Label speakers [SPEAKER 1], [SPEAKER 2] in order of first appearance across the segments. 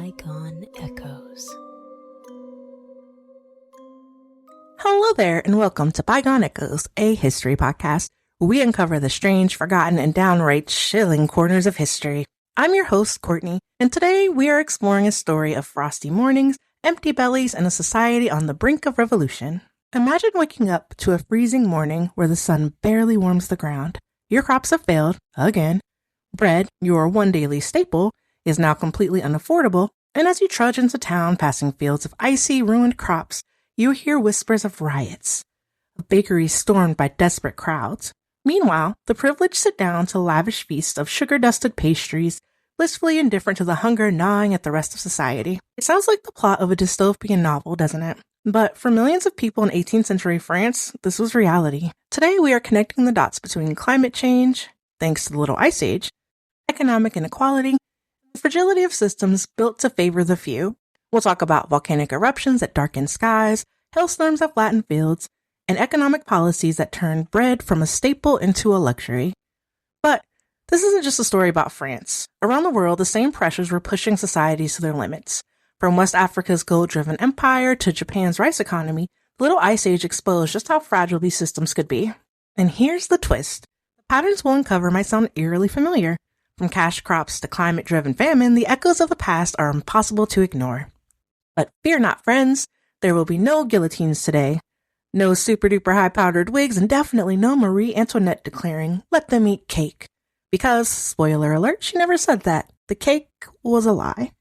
[SPEAKER 1] Bygone Echoes.
[SPEAKER 2] Hello there, and welcome to Bygone Echoes, a history podcast where we uncover the strange, forgotten, and downright chilling corners of history. I'm your host, Courtney, and today we are exploring a story of frosty mornings, empty bellies, and a society on the brink of revolution. Imagine waking up to a freezing morning where the sun barely warms the ground. Your crops have failed, again. Bread, your one daily staple, is now completely unaffordable, and as you trudge into town passing fields of icy, ruined crops, you hear whispers of riots, of bakeries stormed by desperate crowds. Meanwhile, the privileged sit down to lavish feasts of sugar-dusted pastries, blissfully indifferent to the hunger gnawing at the rest of society. It sounds like the plot of a dystopian novel, doesn't it? But for millions of people in 18th century France, this was reality. Today, we are connecting the dots between climate change, thanks to the Little Ice Age, economic inequality, the fragility of systems built to favor the few. We'll talk about volcanic eruptions that darken skies, hailstorms that flatten fields, and economic policies that turn bread from a staple into a luxury. But this isn't just a story about France. Around the world, the same pressures were pushing societies to their limits. From West Africa's gold-driven empire to Japan's rice economy, the Little Ice Age exposed just how fragile these systems could be. And here's the twist. The patterns we'll uncover might sound eerily familiar. From cash crops to climate-driven famine, the echoes of the past are impossible to ignore. But fear not, friends. There will be no guillotines today. No super-duper high-powdered wigs, and definitely no Marie Antoinette declaring, "Let them eat cake." Because, spoiler alert, she never said that. The cake was a lie.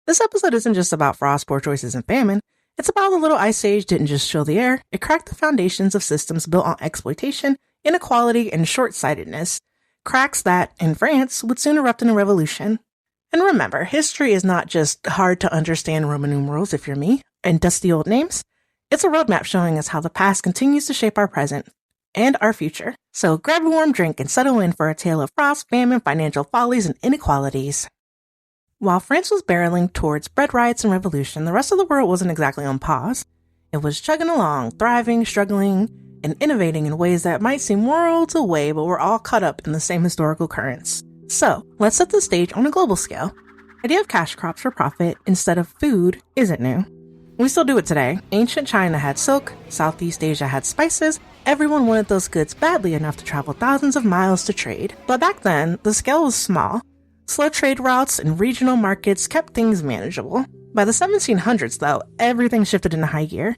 [SPEAKER 2] This episode isn't just about frost, poor choices, and famine. It's about the Little Ice Age didn't just chill the air. It cracked the foundations of systems built on exploitation, inequality, and short-sightedness. Cracks that, in France, would soon erupt in a revolution. And remember, history is not just hard to understand Roman numerals, if you're me, and dusty old names. It's a roadmap showing us how the past continues to shape our present and our future. So grab a warm drink and settle in for a tale of frost, famine, financial follies, and inequalities. While France was barreling towards bread riots and revolution, the rest of the world wasn't exactly on pause. It was chugging along, thriving, struggling, and innovating in ways that might seem worlds away, but we're all caught up in the same historical currents. So, let's set the stage on a global scale. The idea of cash crops for profit instead of food isn't new. We still do it today. Ancient China had silk, Southeast Asia had spices, everyone wanted those goods badly enough to travel thousands of miles to trade. But back then, the scale was small. Slow trade routes and regional markets kept things manageable. By the 1700s, though, everything shifted into high gear.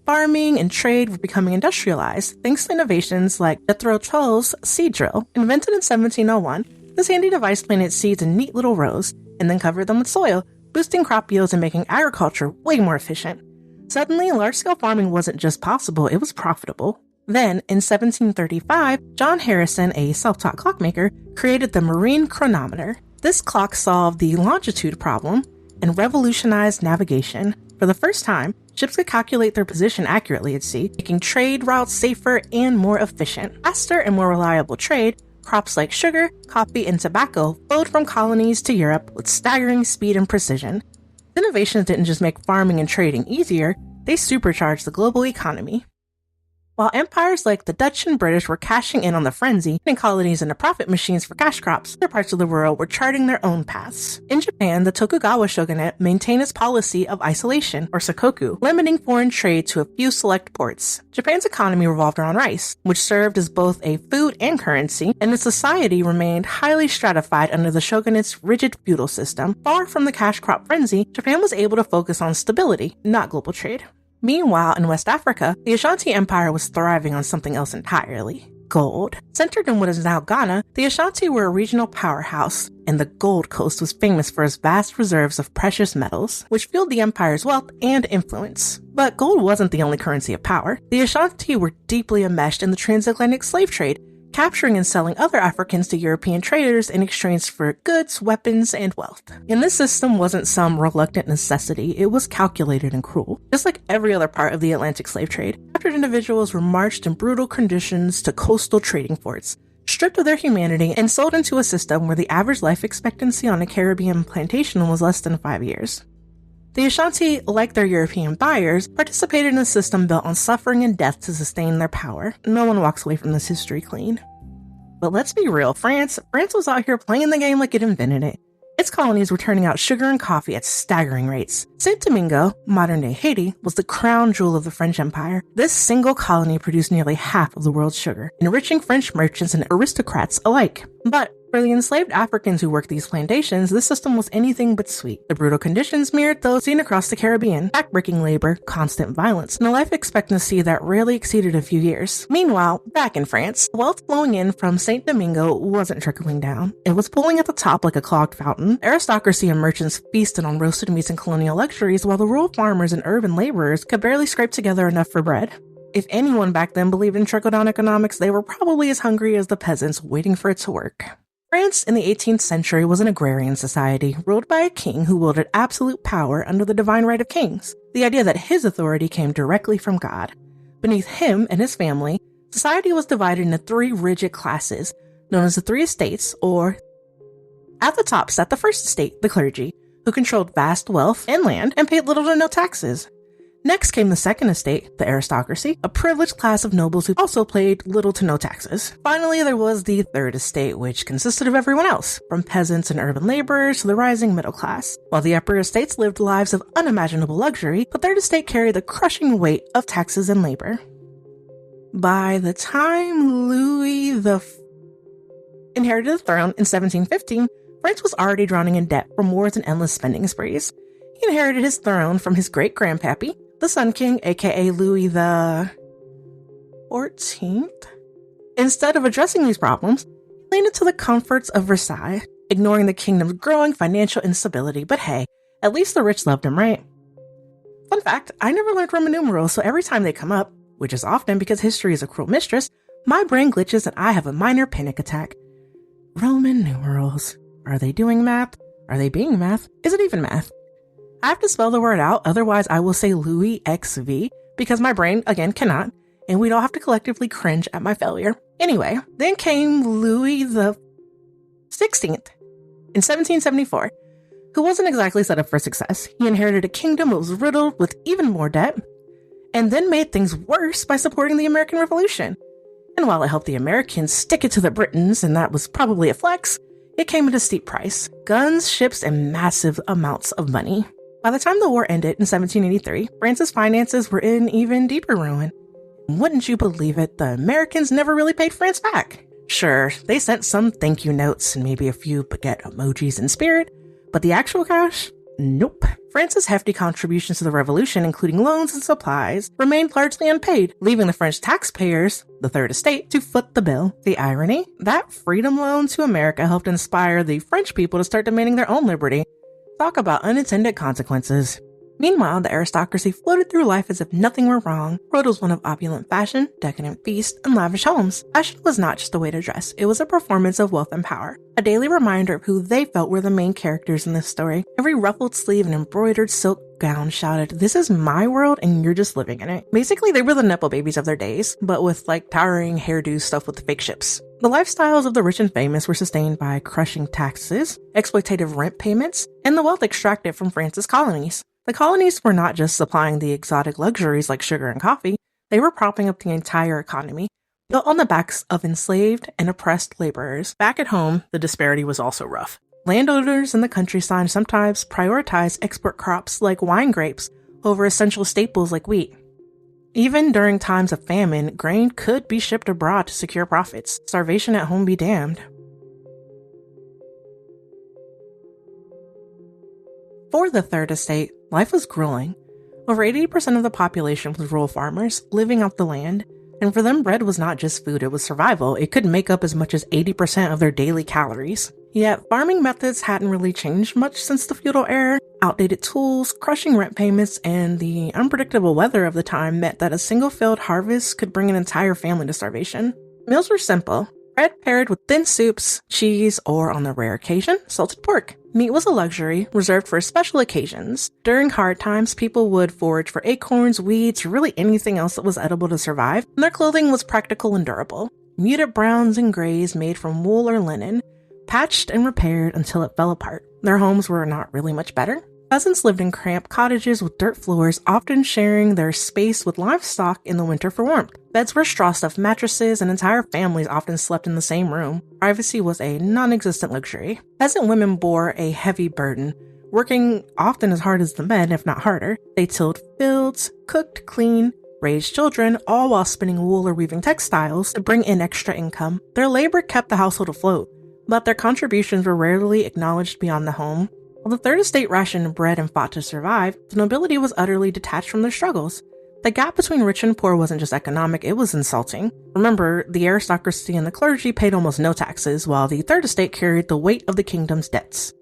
[SPEAKER 2] Farming and trade were becoming industrialized, thanks to innovations like Jethro Tull's seed drill, invented in 1701. This handy device planted seeds in neat little rows, and then covered them with soil, boosting crop yields and making agriculture way more efficient. Suddenly, large-scale farming wasn't just possible, it was profitable. Then, in 1735, John Harrison, a self-taught clockmaker, created the marine chronometer. This clock solved the longitude problem and revolutionized navigation. For the first time, ships could calculate their position accurately at sea, making trade routes safer and more efficient. Faster and more reliable trade, crops like sugar, coffee, and tobacco flowed from colonies to Europe with staggering speed and precision. Innovations didn't just make farming and trading easier, they supercharged the global economy. While empires like the Dutch and British were cashing in on the frenzy, turning colonies into profit machines for cash crops, other parts of the world were charting their own paths. In Japan, the Tokugawa shogunate maintained its policy of isolation, or sakoku, limiting foreign trade to a few select ports. Japan's economy revolved around rice, which served as both a food and currency, and its society remained highly stratified under the shogunate's rigid feudal system. Far from the cash crop frenzy, Japan was able to focus on stability, not global trade. Meanwhile, in West Africa, the Ashanti Empire was thriving on something else entirely: gold. Centered in what is now Ghana, the Ashanti were a regional powerhouse, and the Gold Coast was famous for its vast reserves of precious metals, which fueled the empire's wealth and influence. But gold wasn't the only currency of power. The Ashanti were deeply enmeshed in the transatlantic slave trade, capturing and selling other Africans to European traders in exchange for goods, weapons, and wealth. And this system wasn't some reluctant necessity, it was calculated and cruel. Just like every other part of the Atlantic slave trade, captured individuals were marched in brutal conditions to coastal trading ports, stripped of their humanity, and sold into a system where the average life expectancy on a Caribbean plantation was less than 5 years. The Ashanti, like their European buyers, participated in a system built on suffering and death to sustain their power. No one walks away from this history clean. But let's be real, France was out here playing the game like it invented it. Its colonies were turning out sugar and coffee at staggering rates. Saint Domingo, modern-day Haiti, was the crown jewel of the French Empire. This single colony produced nearly half of the world's sugar, enriching French merchants and aristocrats alike. But for the enslaved Africans who worked these plantations, this system was anything but sweet. The brutal conditions mirrored those seen across the Caribbean: backbreaking labor, constant violence, and a life expectancy that rarely exceeded a few years. Meanwhile, back in France, wealth flowing in from Saint Domingo wasn't trickling down. It was pooling at the top like a clogged fountain. Aristocracy and merchants feasted on roasted meats and colonial luxuries, while the rural farmers and urban laborers could barely scrape together enough for bread. If anyone back then believed in trickle-down economics, they were probably as hungry as the peasants waiting for it to work. France in the 18th century was an agrarian society, ruled by a king who wielded absolute power under the divine right of kings, the idea that his authority came directly from God. Beneath him and his family, society was divided into three rigid classes, known as the three estates, or at the top sat the first estate, the clergy, who controlled vast wealth and land and paid little to no taxes. Next came the second estate, the aristocracy, a privileged class of nobles who also paid little to no taxes. Finally, there was the third estate, which consisted of everyone else, from peasants and urban laborers to the rising middle class. While the upper estates lived lives of unimaginable luxury, the third estate carried the crushing weight of taxes and labor. By the time Louis inherited the throne in 1715, France was already drowning in debt from wars and endless spending sprees. He inherited his throne from his great-grandpappy, the Sun King, aka Louis the 14th. Instead of addressing these problems, he leaned into the comforts of Versailles, ignoring the kingdom's growing financial instability. But hey, at least the rich loved him, right? Fun fact, I never learned Roman numerals, so every time they come up, which is often because history is a cruel mistress, my brain glitches and I have a minor panic attack. Roman numerals. Are they doing math? Are they being math? Is it even math? I have to spell the word out, otherwise I will say Louis XV, because my brain, again, cannot, and we'd all have to collectively cringe at my failure. Anyway, then came Louis the 16th in 1774, who wasn't exactly set up for success. He inherited a kingdom that was riddled with even more debt, and then made things worse by supporting the American Revolution. And while it helped the Americans stick it to the Britons, and that was probably a flex, it came at a steep price: guns, ships, and massive amounts of money. By the time the war ended in 1783, France's finances were in even deeper ruin. Wouldn't you believe it, the Americans never really paid France back. Sure, they sent some thank you notes and maybe a few baguette emojis in spirit, but the actual cash? Nope. France's hefty contributions to the revolution, including loans and supplies, remained largely unpaid, leaving the French taxpayers, the Third Estate, to foot the bill. The irony? That freedom loan to America helped inspire the French people to start demanding their own liberty. Talk about unintended consequences. Meanwhile, the aristocracy floated through life as if nothing were wrong. World was one of opulent fashion, decadent feast, and lavish homes. Fashion was not just a way to dress, it was a performance of wealth and power. A daily reminder of who they felt were the main characters in this story. Every ruffled sleeve and embroidered silk gown shouted, "This is my world and you're just living in it." Basically, they were the Nepo babies of their days, but with towering hairdos stuffed with fake ships. The lifestyles of the rich and famous were sustained by crushing taxes, exploitative rent payments, and the wealth extracted from France's colonies. The colonies were not just supplying the exotic luxuries like sugar and coffee, they were propping up the entire economy, built on the backs of enslaved and oppressed laborers. Back at home, the disparity was also rough. Landowners in the countryside sometimes prioritized export crops like wine grapes over essential staples like wheat. Even during times of famine, grain could be shipped abroad to secure profits. Starvation at home be damned. For the Third Estate, life was grueling. Over 80% of the population was rural farmers, living off the land, and for them bread was not just food, it was survival. It could make up as much as 80% of their daily calories. Yet, farming methods hadn't really changed much since the feudal era. Outdated tools, crushing rent payments, and the unpredictable weather of the time meant that a single failed harvest could bring an entire family to starvation. Meals were simple: bread paired with thin soups, cheese, or on the rare occasion, salted pork. Meat was a luxury, reserved for special occasions. During hard times, people would forage for acorns, weeds, or really anything else that was edible to survive, and their clothing was practical and durable. Muted browns and grays made from wool or linen, patched and repaired until it fell apart. Their homes were not really much better. Peasants lived in cramped cottages with dirt floors, often sharing their space with livestock in the winter for warmth. Beds were straw-stuffed mattresses, and entire families often slept in the same room. Privacy was a non-existent luxury. Peasant women bore a heavy burden, working often as hard as the men, if not harder. They tilled fields, cooked, cleaned, raised children, all while spinning wool or weaving textiles to bring in extra income. Their labor kept the household afloat, but their contributions were rarely acknowledged beyond the home. While the Third Estate rationed bread and fought to survive, the nobility was utterly detached from their struggles. The gap between rich and poor wasn't just economic, it was insulting. Remember, the aristocracy and the clergy paid almost no taxes, while the Third Estate carried the weight of the kingdom's debts.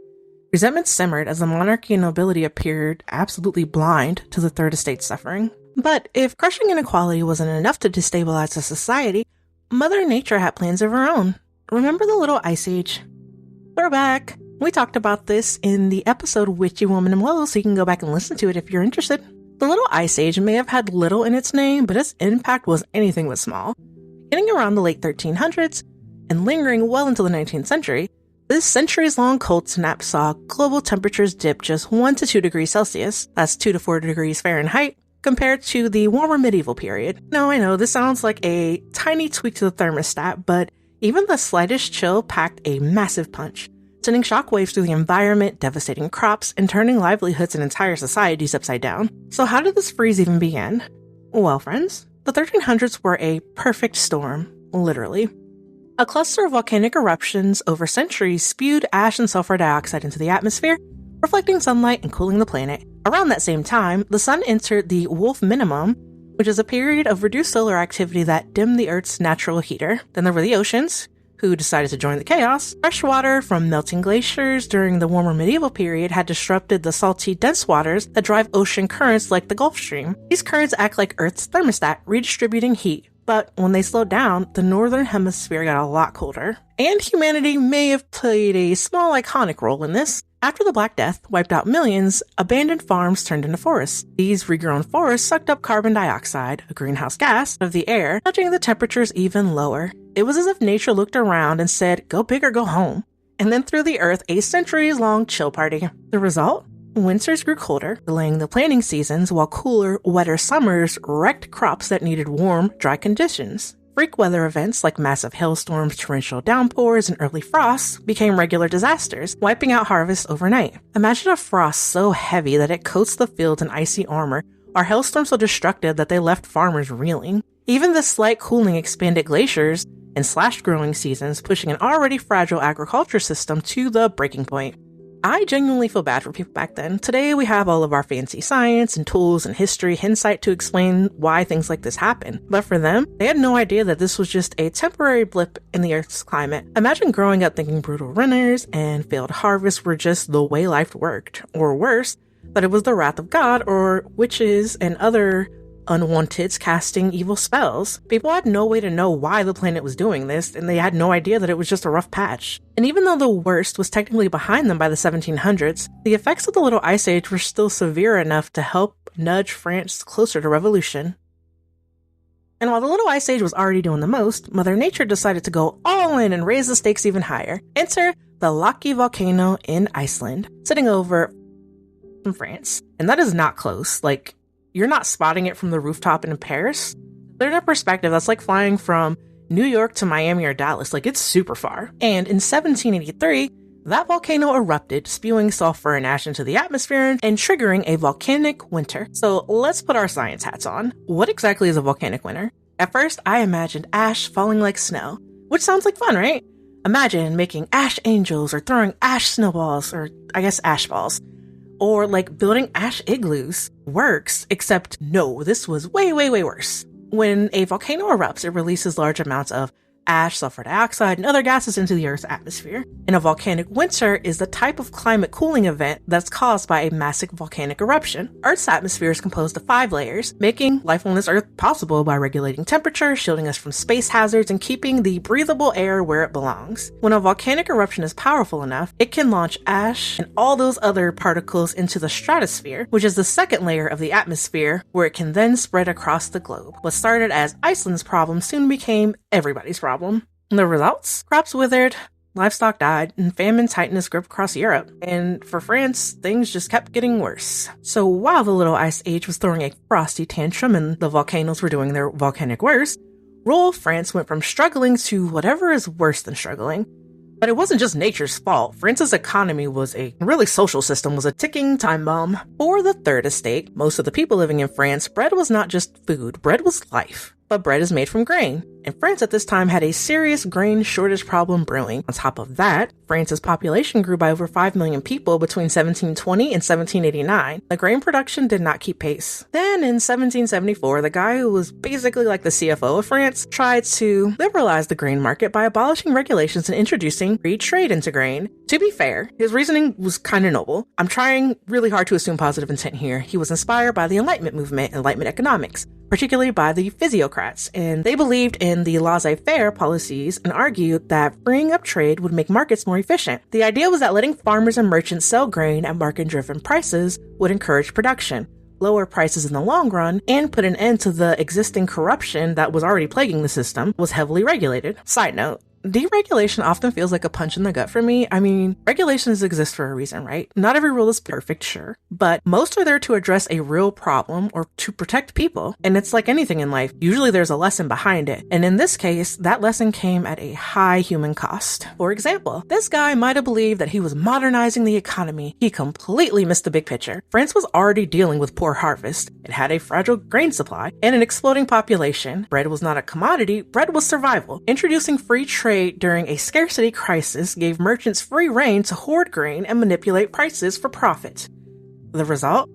[SPEAKER 2] Resentment simmered as the monarchy and nobility appeared absolutely blind to the Third Estate's suffering. But if crushing inequality wasn't enough to destabilize a society, Mother Nature had plans of her own. Remember the Little Ice Age? Throwback! We talked about this in the episode Witchy Woman and Willow, so you can go back and listen to it if you're interested. The Little Ice Age may have had little in its name, but its impact was anything but small. Beginning around the late 1300s and lingering well into the 19th century, this centuries-long cold snap saw global temperatures dip just 1 to 2 degrees Celsius, that's 2 to 4 degrees Fahrenheit, compared to the warmer medieval period. Now, I know this sounds like a tiny tweak to the thermostat, but even the slightest chill packed a massive punch, sending shockwaves through the environment, devastating crops, and turning livelihoods and entire societies upside down. So how did this freeze even begin? Well, friends, the 1300s were a perfect storm, literally. A cluster of volcanic eruptions over centuries spewed ash and sulfur dioxide into the atmosphere, reflecting sunlight and cooling the planet. Around that same time, the sun entered the Wolf Minimum, which is a period of reduced solar activity that dimmed the Earth's natural heater. Then there were the oceans, who decided to join the chaos. Fresh water from melting glaciers during the warmer medieval period had disrupted the salty, dense waters that drive ocean currents like the Gulf Stream. These currents act like Earth's thermostat, redistributing heat. But when they slowed down, the northern hemisphere got a lot colder. And humanity may have played a small iconic role in this. After the Black Death wiped out millions, abandoned farms turned into forests. These regrown forests sucked up carbon dioxide, a greenhouse gas, out of the air, nudging the temperatures even lower. It was as if nature looked around and said, go big or go home, and then threw the earth a centuries-long chill party. The result? Winters grew colder, delaying the planting seasons, while cooler, wetter summers wrecked crops that needed warm, dry conditions. Freak weather events like massive hailstorms, torrential downpours, and early frosts became regular disasters, wiping out harvests overnight. Imagine a frost so heavy that it coats the fields in icy armor, or hailstorms so destructive that they left farmers reeling. Even the slight cooling expanded glaciers and slashed growing seasons, pushing an already fragile agriculture system to the breaking point. I genuinely feel bad for people back then. Today we have all of our fancy science and tools and history hindsight to explain why things like this happen. But for them, they had no idea that this was just a temporary blip in the Earth's climate. Imagine growing up thinking brutal winters and failed harvests were just the way life worked. Or worse, that it was the wrath of God or witches and other unwanteds casting evil spells. People had no way to know why the planet was doing this, and they had no idea that it was just a rough patch. And even though the worst was technically behind them by the 1700s, the effects of the Little Ice Age were still severe enough to help nudge France closer to revolution. And while the Little Ice Age was already doing the most, Mother Nature decided to go all in and raise the stakes even higher. Enter the Laki volcano in Iceland, sitting over from France. And that is not close. Like, you're not spotting it from the rooftop in Paris. In a perspective, that's like flying from New York to Miami or Dallas. Like, it's super far. And in 1783, that volcano erupted, spewing sulfur and ash into the atmosphere and triggering a volcanic winter. So let's put our science hats on. What exactly is a volcanic winter? At first, I imagined ash falling like snow, which sounds like fun, right? Imagine making ash angels or throwing ash snowballs, or I guess ash balls. Or like building ash igloos. Works, except no, this was way, way, way worse. When a volcano erupts, it releases large amounts of ash, sulfur dioxide, and other gases into the Earth's atmosphere. And a volcanic winter is the type of climate cooling event that's caused by a massive volcanic eruption. Earth's atmosphere is composed of 5 layers, making life on this Earth possible by regulating temperature, shielding us from space hazards, and keeping the breathable air where it belongs. When a volcanic eruption is powerful enough, it can launch ash and all those other particles into the stratosphere, which is the second layer of the atmosphere, where it can then spread across the globe. What started as Iceland's problem soon became everybody's problem. The results? Crops withered, Livestock died, and famine tightened its grip across Europe. And for France, things just kept getting worse. So while the Little Ice Age was throwing a frosty tantrum and the volcanoes were doing their volcanic worst, rural France went from struggling to whatever is worse than struggling. But it wasn't just nature's fault. France's economy was a social system was a ticking time bomb. For the Third Estate, most of the people living in France, bread was not just food, bread was life. But bread is made from grain, and France at this time had a serious grain shortage problem brewing. On top of that, France's population grew by over 5 million people between 1720 and 1789. The grain production did not keep pace. Then in 1774, the guy who was basically like the CFO of France tried to liberalize the grain market by abolishing regulations and introducing free trade into grain. To be fair, his reasoning was kind of noble. I'm trying really hard to assume positive intent here. He was inspired by the Enlightenment movement, Enlightenment economics, particularly by the physiocrats, and they believed in the laissez-faire policies and argued that freeing up trade would make markets more efficient. The idea was that letting farmers and merchants sell grain at market-driven prices would encourage production, lower prices in the long run, and put an end to the existing corruption that was already plaguing the system, was heavily regulated. Side note, deregulation often feels like a punch in the gut for me. I mean, regulations exist for a reason, right? Not every rule is perfect, sure, but most are there to address a real problem or to protect people. And it's like anything in life. Usually there's a lesson behind it. And in this case, that lesson came at a high human cost. For example, this guy might have believed that he was modernizing the economy. He completely missed the big picture. France was already dealing with poor harvest. It had a fragile grain supply and an exploding population. Bread was not a commodity. Bread was survival. Introducing free trade during a scarcity crisis gave merchants free rein to hoard grain and manipulate prices for profit. The result?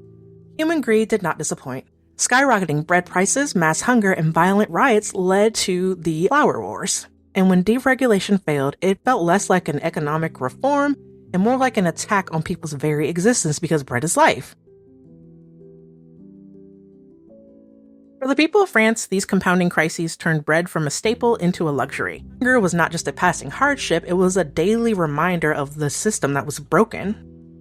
[SPEAKER 2] Human greed did not disappoint. Skyrocketing bread prices, mass hunger, and violent riots led to the flour wars. And when deregulation failed, it felt less like an economic reform and more like an attack on people's very existence because bread is life. For the people of France, these compounding crises turned bread from a staple into a luxury. Hunger was not just a passing hardship, it was a daily reminder of the system that was broken.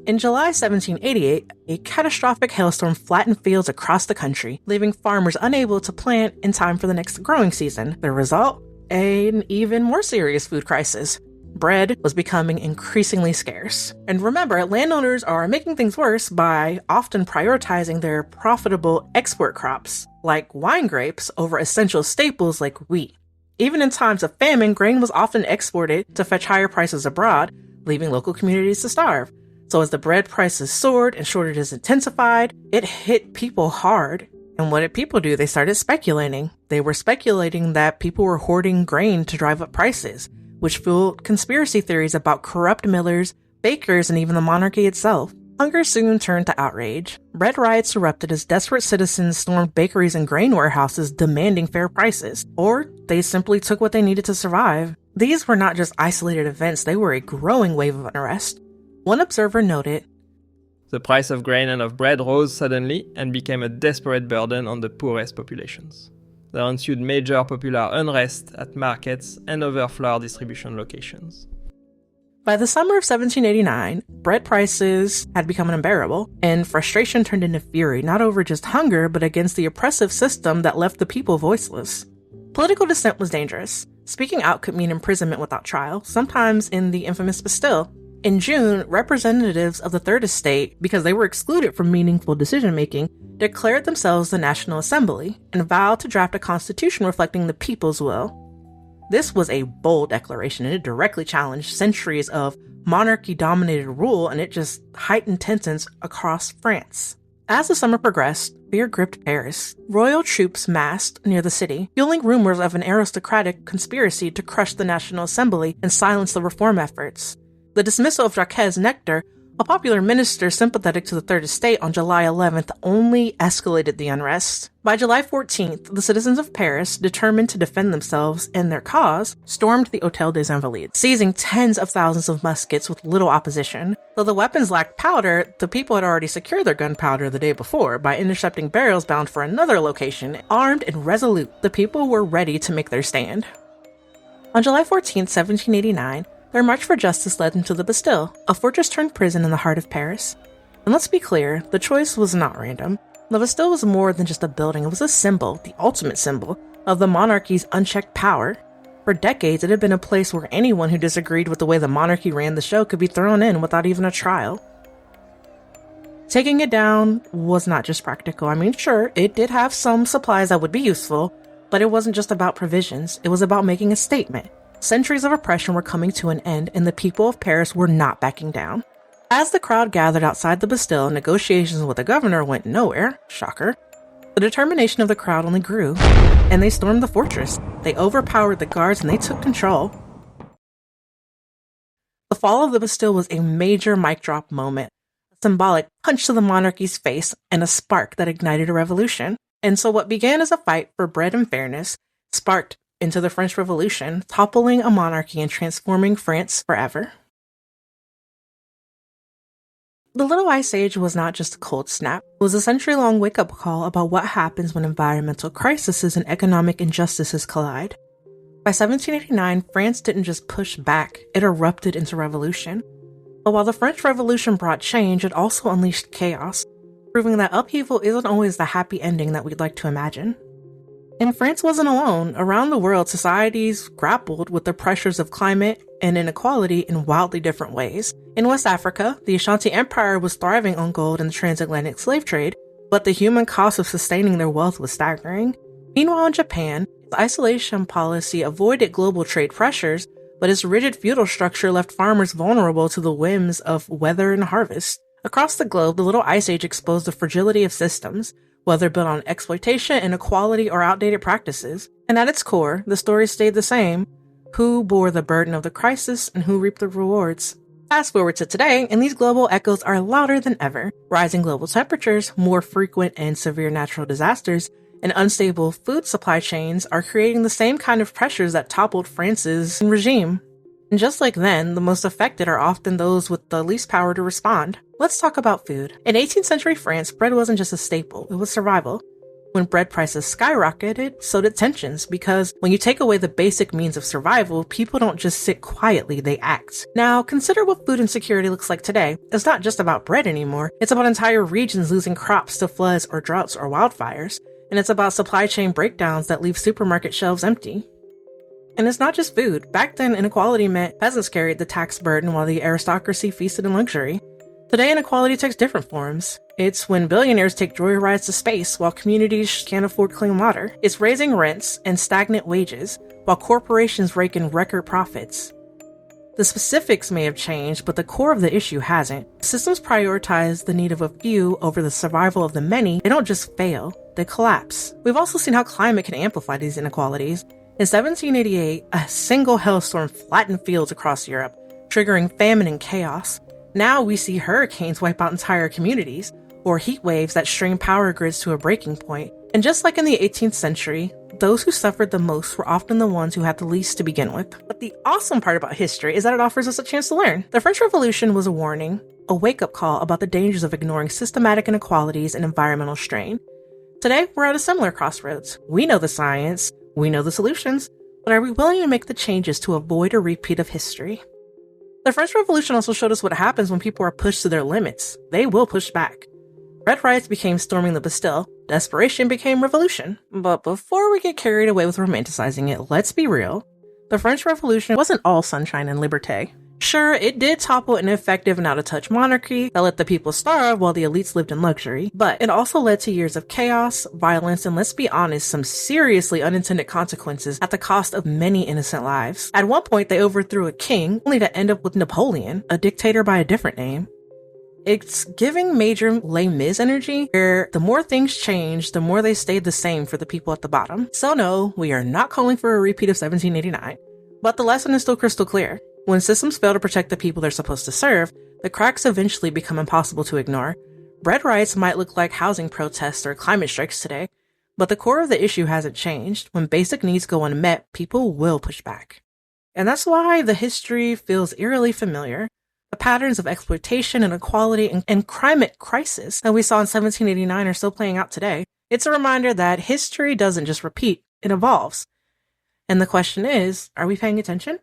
[SPEAKER 2] In July 1788, a catastrophic hailstorm flattened fields across the country, leaving farmers unable to plant in time for the next growing season. The result? An even more serious food crisis. Bread was becoming increasingly scarce. And remember, landowners are making things worse by often prioritizing their profitable export crops, like wine grapes, over essential staples like wheat. Even in times of famine, grain was often exported to fetch higher prices abroad, leaving local communities to starve. So as the bread prices soared and shortages intensified, it hit people hard. And what did people do? They started speculating. They were speculating that people were hoarding grain to drive up prices, which fueled conspiracy theories about corrupt millers, bakers, and even the monarchy itself. Hunger soon turned to outrage. Bread riots erupted as desperate citizens stormed bakeries and grain warehouses demanding fair prices, or they simply took what they needed to survive. These were not just isolated events, they were a growing wave of unrest. One observer noted,
[SPEAKER 3] "The price of grain and of bread rose suddenly and became a desperate burden on the poorest populations. There ensued major popular unrest at markets and other flour distribution locations."
[SPEAKER 2] By the summer of 1789, bread prices had become unbearable, and frustration turned into fury, not over just hunger, but against the oppressive system that left the people voiceless. Political dissent was dangerous. Speaking out could mean imprisonment without trial, sometimes in the infamous Bastille. In June, representatives of the Third Estate, because they were excluded from meaningful decision-making, declared themselves the National Assembly and vowed to draft a constitution reflecting the people's will. This was a bold declaration, and it directly challenged centuries of monarchy-dominated rule, and it just heightened tensions across France. As the summer progressed, fear gripped Paris. Royal troops massed near the city, fueling rumors of an aristocratic conspiracy to crush the National Assembly and silence the reform efforts. The dismissal of Jacques Necker, a popular minister sympathetic to the Third Estate, on July 11th only escalated the unrest. By July 14th, the citizens of Paris, determined to defend themselves and their cause, stormed the Hôtel des Invalides, seizing tens of thousands of muskets with little opposition. Though the weapons lacked powder, the people had already secured their gunpowder the day before by intercepting barrels bound for another location. Armed and resolute, the people were ready to make their stand. On July 14th, 1789, their march for justice led them to the Bastille, a fortress-turned prison in the heart of Paris. And let's be clear, the choice was not random. The Bastille was more than just a building, it was a symbol, the ultimate symbol, of the monarchy's unchecked power. For decades, it had been a place where anyone who disagreed with the way the monarchy ran the show could be thrown in without even a trial. Taking it down was not just practical. I mean, sure, it did have some supplies that would be useful, but it wasn't just about provisions. It was about making a statement. Centuries of oppression were coming to an end, and the people of Paris were not backing down. As the crowd gathered outside the Bastille, negotiations with the governor went nowhere, shocker. The determination of the crowd only grew, and they stormed the fortress. They overpowered the guards, and they took control. The fall of the Bastille was a major mic drop moment, a symbolic punch to the monarchy's face, and a spark that ignited a revolution. And so what began as a fight for bread and fairness sparked into the French Revolution, toppling a monarchy and transforming France forever. The Little Ice Age was not just a cold snap. It was a century-long wake-up call about what happens when environmental crises and economic injustices collide. By 1789, France didn't just push back, it erupted into revolution. But while the French Revolution brought change, it also unleashed chaos, proving that upheaval isn't always the happy ending that we'd like to imagine. And France wasn't alone. Around the world, societies grappled with the pressures of climate and inequality in wildly different ways. In West Africa, the Ashanti Empire was thriving on gold and the transatlantic slave trade, but the human cost of sustaining their wealth was staggering. Meanwhile, in Japan, its isolation policy avoided global trade pressures, but its rigid feudal structure left farmers vulnerable to the whims of weather and harvest. Across the globe, the Little Ice Age exposed the fragility of systems, whether built on exploitation, inequality, or outdated practices. And at its core, the story stayed the same: who bore the burden of the crisis and who reaped the rewards. Fast forward to today, and these global echoes are louder than ever. Rising global temperatures, more frequent and severe natural disasters, and unstable food supply chains are creating the same kind of pressures that toppled France's regime. And just like then, the most affected are often those with the least power to respond. Let's talk about food. In 18th century France, bread wasn't just a staple, it was survival. When bread prices skyrocketed, so did tensions, because when you take away the basic means of survival, people don't just sit quietly, they act. Now, consider what food insecurity looks like today. It's not just about bread anymore, it's about entire regions losing crops to floods or droughts or wildfires. And it's about supply chain breakdowns that leave supermarket shelves empty. And it's not just food. Back then, inequality meant peasants carried the tax burden while the aristocracy feasted in luxury. Today, inequality takes different forms. It's when billionaires take joyrides to space while communities can't afford clean water. It's raising rents and stagnant wages while corporations rake in record profits. The specifics may have changed, but the core of the issue hasn't. Systems prioritize the need of a few over the survival of the many. They don't just fail, they collapse. We've also seen how climate can amplify these inequalities. In 1788, a single hailstorm flattened fields across Europe, triggering famine and chaos. Now we see hurricanes wipe out entire communities, or heat waves that strain power grids to a breaking point. And just like in the 18th century, those who suffered the most were often the ones who had the least to begin with. But the awesome part about history is that it offers us a chance to learn. The French Revolution was a warning, a wake-up call about the dangers of ignoring systematic inequalities and environmental strain. Today, we're at a similar crossroads. We know the science, we know the solutions, but are we willing to make the changes to avoid a repeat of history? The French Revolution also showed us what happens when people are pushed to their limits. They will push back. Red riots became storming the Bastille. Desperation became revolution. But before we get carried away with romanticizing it, let's be real. The French Revolution wasn't all sunshine and liberté. Sure, it did topple an ineffective and out-of-touch monarchy that let the people starve while the elites lived in luxury, but it also led to years of chaos, violence, and let's be honest, some seriously unintended consequences at the cost of many innocent lives. At one point, they overthrew a king, only to end up with Napoleon, a dictator by a different name. It's giving major Les Mis energy, where the more things change, the more they stayed the same for the people at the bottom. So no, we are not calling for a repeat of 1789, but the lesson is still crystal clear. When systems fail to protect the people they're supposed to serve, the cracks eventually become impossible to ignore. Bread riots might look like housing protests or climate strikes today, but the core of the issue hasn't changed. When basic needs go unmet, people will push back. And that's why the history feels eerily familiar. The patterns of exploitation, inequality, and climate crisis that we saw in 1789 are still playing out today. It's a reminder that history doesn't just repeat, it evolves. And the question is, are we paying attention?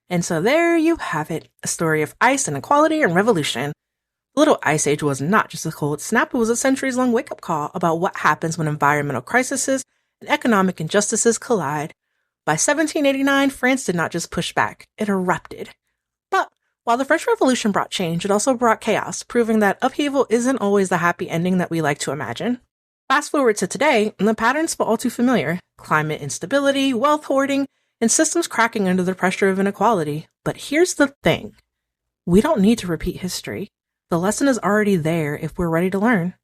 [SPEAKER 2] And so there you have it, a story of ice, inequality, and revolution. The Little Ice Age was not just a cold snap, it was a centuries-long wake-up call about what happens when environmental crises and economic injustices collide. By 1789, France did not just push back, it erupted. But while the French Revolution brought change, it also brought chaos, proving that upheaval isn't always the happy ending that we like to imagine. Fast forward to today, and the patterns feel all too familiar. Climate instability, wealth hoarding, and systems cracking under the pressure of inequality. But here's the thing. We don't need to repeat history. The lesson is already there if we're ready to learn.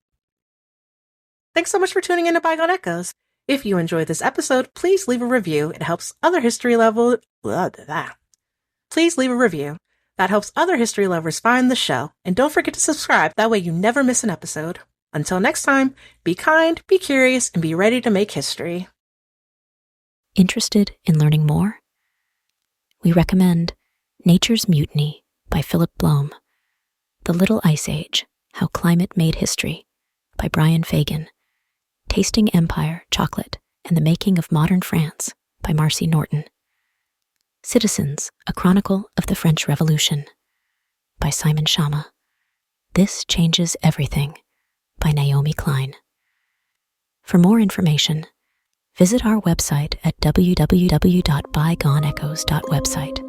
[SPEAKER 2] Thanks so much for tuning in to Bygone Echoes. If you enjoyed this episode, please leave a review. It helps other history lovers. Please leave a review. That helps other history lovers find the show. And don't forget to subscribe. That way you never miss an episode. Until next time, be kind, be curious, and be ready to make history.
[SPEAKER 1] Interested in learning more? We recommend Nature's Mutiny by Philip Blohm, The Little Ice Age, How Climate Made History by Brian Fagan, Tasting Empire, Chocolate, and the Making of Modern France by Marcy Norton, Citizens, A Chronicle of the French Revolution by Simon Schama, This Changes Everything by Naomi Klein. For more information, visit our website at www.bygoneechoes.website.